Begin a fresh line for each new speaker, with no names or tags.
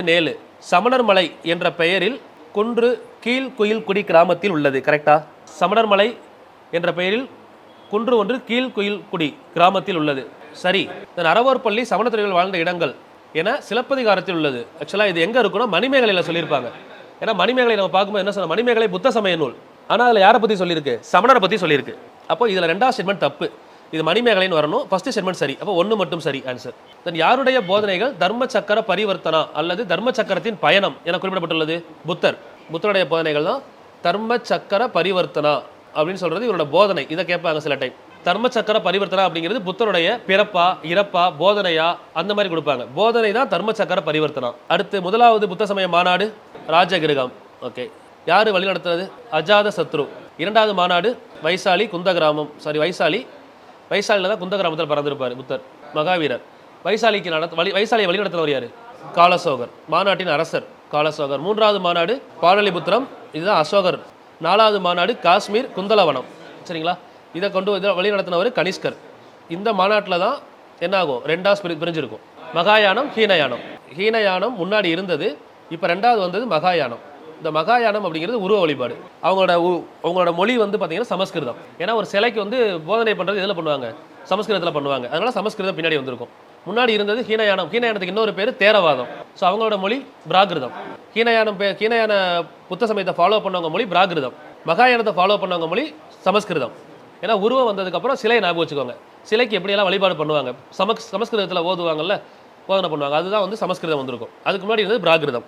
17 சமணர் மலை என்ற பெயரில் குன்று கீழ்குயில்குடி கிராமத்தில் உள்ளது. கரெக்டா? சமணர் மலை என்ற பெயரில் குன்று ஒன்று கீழ்குயில்குடி கிராமத்தில் உள்ளது. சரி. அறவோர் பள்ளி சமணத்துறைகள் வாழ்ந்த இடங்கள் என சிலப்பதிகாரத்தில் உள்ளது. ஆக்சுவலாக இது எங்கே இருக்குன்னா மணிமேகலையில் சொல்லியிருப்பாங்க. ஏன்னா மணிமேகலை நம்ம பார்க்கும்போது என்ன சொன்ன, மணிமேகலை புத்த சமய நூல். ஆனால் அதில் யாரை பற்றி சொல்லியிருக்கு? சமணரை பற்றி சொல்லியிருக்கு. அப்போ இதில் 2வது ஸ்டேட்மெண்ட் தப்பு. இது மணிமேகலைன்னு வரணும். ஃபர்ஸ்ட் ஸ்டேட்மெண்ட் சரி. அப்போ 1 மட்டும் சரி ஆன்சர். யாருடைய போதனைகள் தர்ம சக்கர பரிவர்த்தனா அல்லது தர்ம சக்கரத்தின் பயணம் என குறிப்பிடப்பட்டுள்ளது? புத்தர். புத்தருடைய போதனைகள் தான் தர்ம சக்கர பரிவர்த்தனா அப்படின்னு சொல்றது இவரோட போதனை. இதை கேட்பாங்க சில டைம். தர்ம சக்கர பரிவர்த்தனா அப்படிங்கிறது புத்தருடைய பிறப்பா இறப்பா போதனையா அந்த மாதிரி கொடுப்பாங்க. போதனை தான் தர்ம சக்கர பரிவர்த்தனா. அடுத்து 1வது புத்த சமய மாநாடு ராஜகிருகம். ஓகே. யாரு வழி நடத்துறது? அஜாத சத்ரு. 2வது மாநாடு வைசாலி குந்தகிராமம். வைசாலியில் தான் குந்தகிராமத்தில் பறந்திருப்பார் புத்தர், மகாவீரர். வைசாலியை வழி நடத்துறவர் யாரு? காலசோகர். மாநாட்டின் அரசர் காலசோகர். 3வது மாநாடு பாடலிபுத்திரம், இதுதான் அசோகர். 4வது மாநாடு காஷ்மீர் குந்தலவனம். சரிங்களா? இதை வழி நடத்தினவர் கனிஷ்கர். இந்த மாநாட்டில் தான் என்ன ஆகும்? 2ஆக பிரிஞ்சிருக்கும். மகாயானம் ஹீனயானம். ஹீனயானம் முன்னாடி இருந்தது, இப்போ 2வது வந்தது மகாயானம். இந்த மகாயானம் அப்படிங்கிறது உருவ வழிபாடு. அவங்களோட மொழி பார்த்தீங்கன்னா சமஸ்கிருதம். ஏன்னா ஒரு சிலைக்கு போதனை பண்ணுறது எதில் பண்ணுவாங்க? சமஸ்கிருதத்தில் பண்ணுவாங்க. அதனால சமஸ்கிருதம் பின்னாடி வந்திருக்கும். முன்னாடி இருந்தது ஹீனயானம். ஹீனயானத்துக்கு இன்னொரு பேர் தேரவாதம். ஸோ அவங்களோட மொழி பிராகிருதம். ஹீனயான புத்த சமயத்தை ஃபாலோ பண்ணவங்க மொழி பிராகிருதம். மகாயானத்தை ஃபாலோ பண்ணவங்க மொழி சமஸ்கிருதம். ஏன்னா உருவம் வந்ததுக்கப்புறம் சிலையை ஞாபகம் வச்சுக்கோங்க. சிலைக்கு எப்படியெல்லாம் வழிபாடு பண்ணுவாங்க, சமஸ்கிருதத்தில் ஓதுவாங்கல்ல, போதனை பண்ணுவாங்க. அதுதான் சமஸ்கிருதம் வந்திருக்கும். அதுக்கு முன்னாடி இருந்தது பிராகிருதம்.